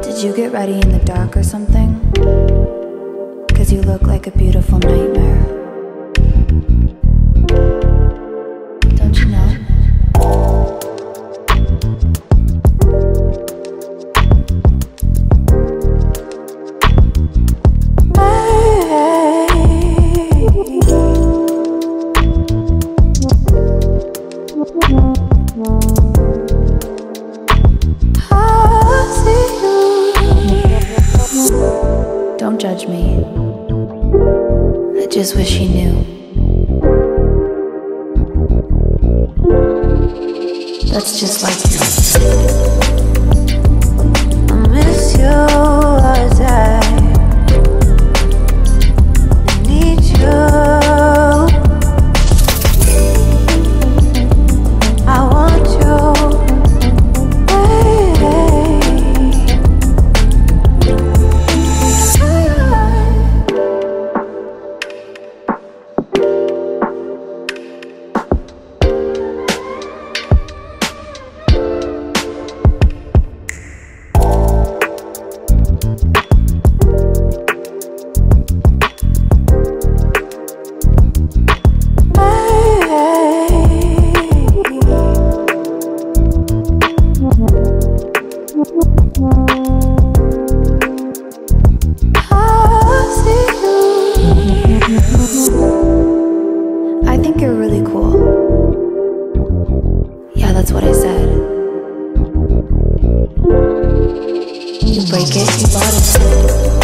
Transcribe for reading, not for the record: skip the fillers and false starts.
Did you get ready in the dark or something? 'Cause you look like a beautiful nightmare. Don't you know? Don't judge me. I just wish you knew. That's just like you. I miss you all the time. I need you. I want you. I think you're really cool. Yeah, that's what I said. You break it, you bought it.